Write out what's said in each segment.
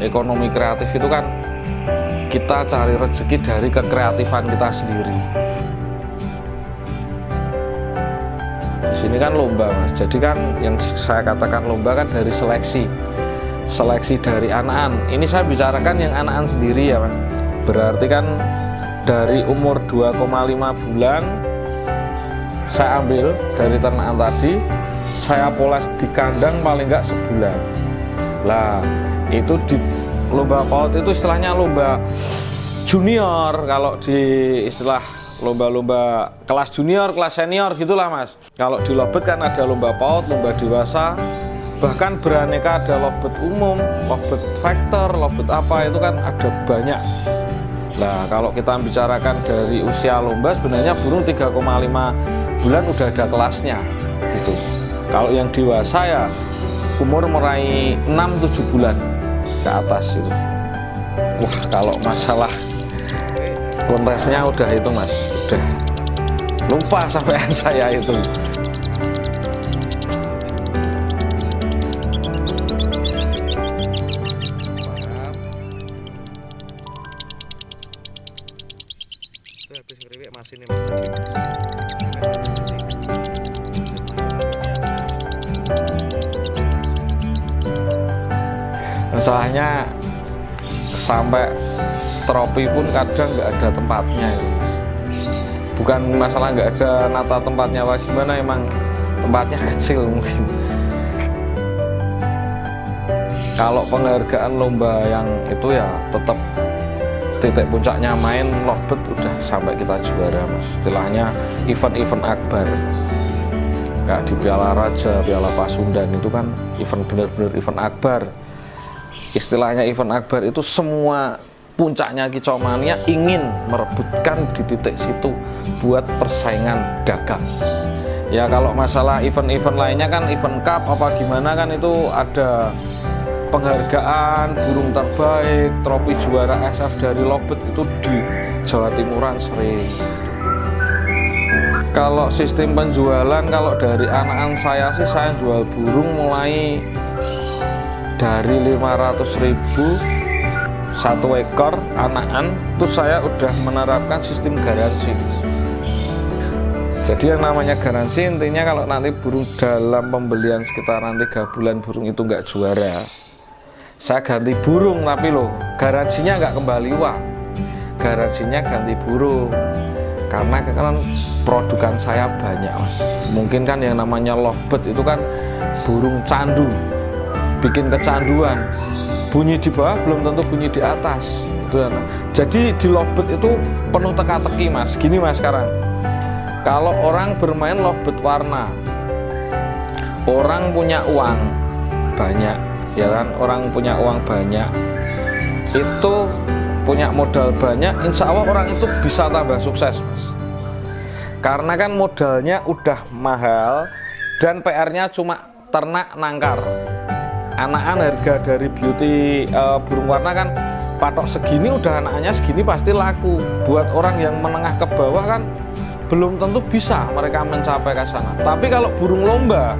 ekonomi kreatif itu kan kita cari rezeki dari kekreatifan kita sendiri. Di sini kan lomba mas, jadi kan yang saya katakan lomba kan dari seleksi dari anakan. Ini saya bicarakan yang anakan sendiri ya mas. Berarti kan dari umur 2,5 bulan saya ambil dari ternakan tadi, saya poles di kandang paling enggak sebulan. Lah itu di lomba PAUD itu istilahnya lomba junior, kalau di istilah lomba-lomba kelas junior, kelas senior gitulah mas. Kalau di Lovebird kan ada lomba PAUD, lomba dewasa, bahkan beraneka, ada Lovebird umum, Lovebird Factor, Lovebird apa itu kan ada banyak. Nah kalau kita bicarakan dari usia lomba, sebenarnya burung 3,5 bulan udah ada kelasnya gitu. Kalau yang dewasa ya umur meraih 6-7 bulan ke atas itu. Wah kalau masalah kontesnya udah itu mas, udah lupa sampai saya itu. Masalahnya sampai tropi pun kadang nggak ada tempatnya itu mas. Bukan masalah nggak ada nata tempatnya apa gimana, emang tempatnya kecil mungkin. Kalau penghargaan lomba yang itu ya tetap titik puncaknya main Lovebird udah sampai kita juara mas. Istilahnya event-event akbar kayak di Piala Raja, Piala Pasundan itu kan event bener-bener event akbar. Istilahnya event akbar itu semua puncaknya Kicau Mania ingin merebutkan di titik situ buat persaingan dagang. Ya kalau masalah event-event lainnya kan event cup apa gimana kan itu ada penghargaan burung terbaik, trofi juara SF dari Lovebird itu di Jawa Timuran sering. Kalau sistem penjualan, kalau dari anakan saya sih saya jual burung mulai dari 500.000 satu ekor anakan, itu saya udah menerapkan sistem garansi. Jadi yang namanya garansi intinya kalau nanti burung dalam pembelian sekitaran 3 bulan burung itu nggak juara, saya ganti burung, tapi loh garansinya nggak kembali uang, garansinya ganti burung. Karena kan produkan saya banyak mas, mungkin kan yang namanya Lovebird itu kan burung candu, bikin kecanduan, bunyi di bawah belum tentu bunyi di atas itu. Jadi di Lovebird itu penuh teka-teki mas. Gini mas, sekarang kalau orang bermain Lovebird warna, orang punya uang banyak ya kan, orang punya uang banyak itu punya modal banyak, insya Allah orang itu bisa tambah sukses mas. Karena kan modalnya udah mahal dan PR-nya cuma ternak nangkar. Anakan harga dari beauty burung warna kan patok segini, udah anakannya segini pasti laku. Buat orang yang menengah ke bawah kan belum tentu bisa mereka mencapai ke sana. Tapi kalau burung lomba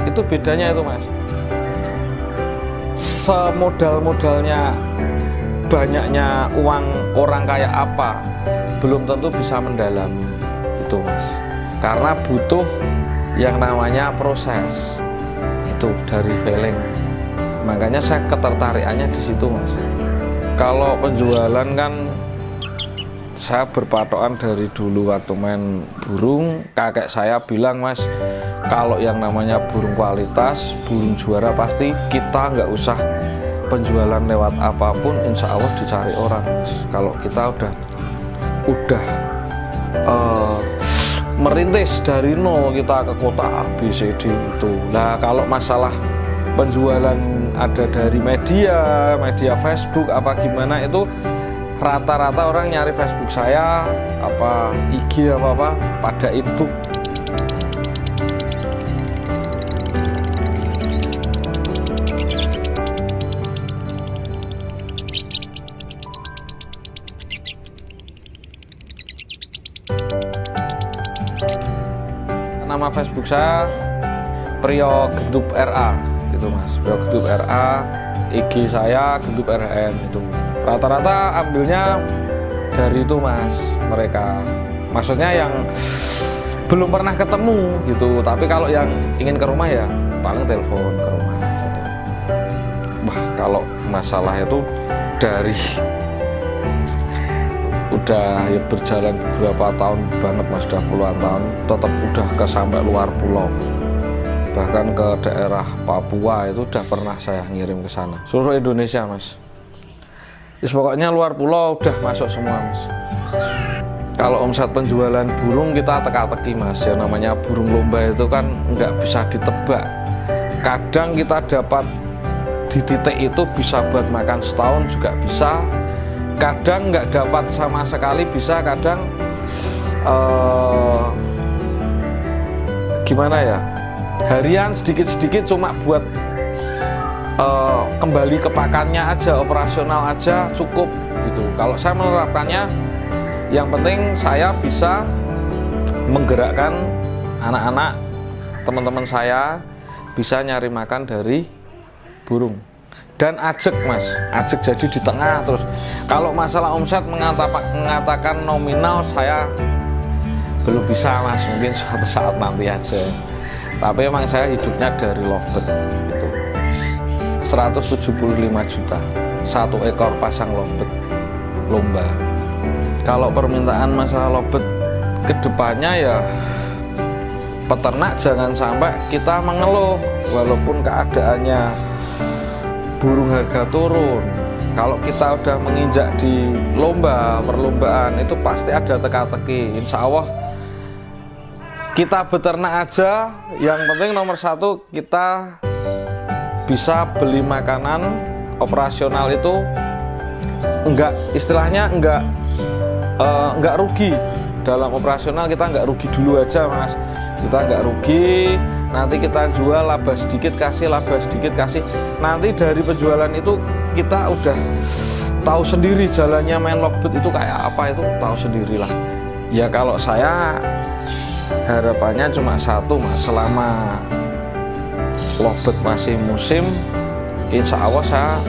itu bedanya itu mas, semodal-modalnya banyaknya uang orang kayak apa belum tentu bisa mendalami itu mas, karena butuh yang namanya proses itu dari feeling. Makanya saya ketertarikannya di situ mas. Kalau penjualan kan saya berpatokan dari dulu waktu main burung, kakek saya bilang mas, kalau yang namanya burung kualitas, burung juara pasti kita nggak usah penjualan lewat apapun, insya Allah dicari orang mas. Kalau kita udah merintis dari nol, kita ke kota A, B, C, D itu. Nah kalau masalah penjualan ada dari media Facebook apa gimana, itu rata-rata orang nyari Facebook saya, apa IG apa pada itu. Nama Facebook saya Priyo Gentup RA. itu mas, beliau Gendup RA, IG saya Gendup RHN itu. Rata-rata ambilnya dari itu mas, mereka. Maksudnya yang belum pernah ketemu gitu, tapi kalau yang ingin ke rumah ya paling telepon ke rumah gitu. Wah, kalau masalah itu dari udah ya berjalan beberapa tahun banget mas, udah puluhan tahun, tetap udah ke sampai luar pulau, bahkan ke daerah Papua itu udah pernah saya ngirim ke sana, seluruh Indonesia mas. Pokoknya luar pulau udah masuk semua mas. Kalau omset penjualan burung kita teka-teki mas, yang namanya burung lomba itu kan nggak bisa ditebak. Kadang kita dapat di titik itu bisa buat makan setahun juga bisa, kadang nggak dapat sama sekali bisa, kadang gimana ya, harian sedikit-sedikit cuma buat kembali ke pakannya aja, operasional aja cukup gitu. Kalau saya menerapkannya, yang penting saya bisa menggerakkan anak-anak teman-teman saya bisa nyari makan dari burung. Dan ajek mas, ajek jadi di tengah terus. Kalau masalah omset mengatakan nominal saya belum bisa mas, mungkin suatu saat nanti aja. Tapi memang saya hidupnya dari lovebird itu. 175 juta satu ekor pasang lovebird lomba. Kalau permintaan masalah lovebird kedepannya ya peternak jangan sampai kita mengeluh walaupun keadaannya burung harga turun. Kalau kita udah menginjak di lomba, perlombaan itu pasti ada teka-teki. Insya Allah kita beternak aja, yang penting nomor satu kita bisa beli makanan operasional itu enggak, istilahnya enggak rugi. Dalam operasional kita enggak rugi dulu aja mas, kita enggak rugi. Nanti kita jual laba sedikit kasih, laba sedikit kasih. Nanti dari penjualan itu kita udah tahu sendiri jalannya main lovebird itu kayak apa, itu tahu sendirilah. Ya kalau saya harapannya cuma satu mas, selama lovebird masih musim, insya Allah saya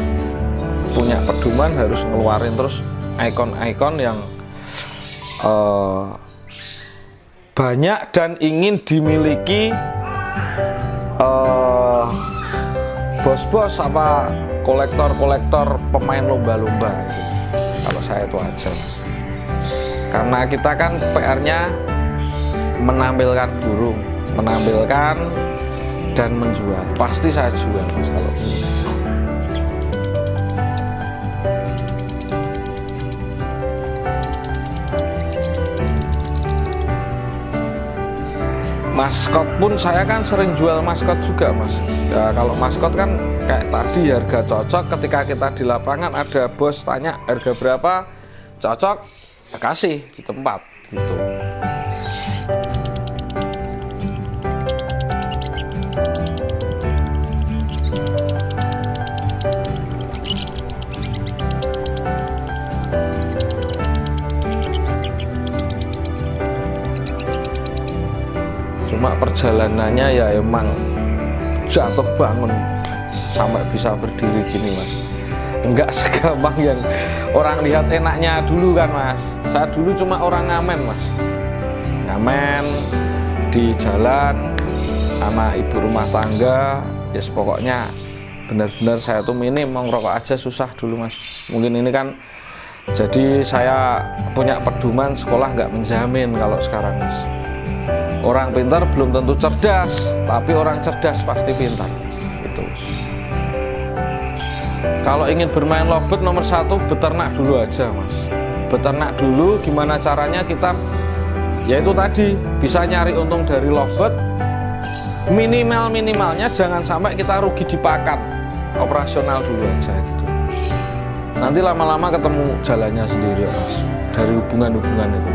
punya pedoman harus ngeluarin terus ikon-ikon yang banyak dan ingin dimiliki bos-bos apa kolektor-kolektor pemain lomba-lomba gitu. Kalau saya itu aja mas, karena kita kan PR-nya menampilkan burung, menampilkan dan menjual. Pasti saya jual mas kalau ini. Maskot pun saya kan sering jual maskot juga mas. Ya, kalau maskot kan kayak tadi harga cocok, ketika kita di lapangan ada bos tanya harga berapa, cocok ya kasih di tempat gitu. Cuma perjalanannya ya emang jatuh bangun sampai bisa berdiri gini mas. Enggak segampang yang orang lihat enaknya dulu kan mas. Saya dulu cuma orang ngamen mas, ngamen di jalan sama ibu rumah tangga. Ya yes, pokoknya benar-benar saya tuh minim, mau ngerokok aja susah dulu mas. Mungkin ini kan jadi saya punya pedoman, sekolah nggak menjamin kalau sekarang mas. Orang pintar belum tentu cerdas, tapi orang cerdas pasti pintar. Itu. Kalau ingin bermain lovebird nomor satu beternak dulu aja mas. Beternak dulu, gimana caranya kita, yaitu tadi bisa nyari untung dari lovebird. Minimalnya jangan sampai kita rugi di pakan. Operasional dulu aja gitu. Nanti lama-lama ketemu jalannya sendiri mas. Dari hubungan-hubungan itu.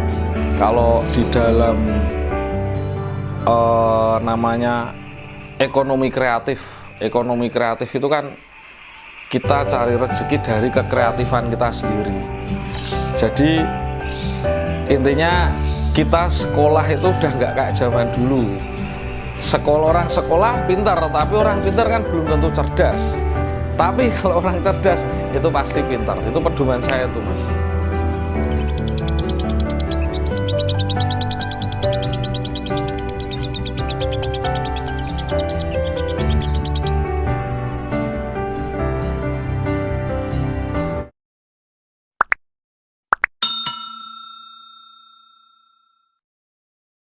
Kalau di dalam namanya ekonomi kreatif itu kan kita cari rezeki dari kekreatifan kita sendiri. Jadi intinya kita sekolah itu udah nggak kayak zaman dulu. Orang sekolah pintar, tapi orang pintar kan belum tentu cerdas. Tapi kalau orang cerdas itu pasti pintar. Itu pedoman saya tuh, Mas.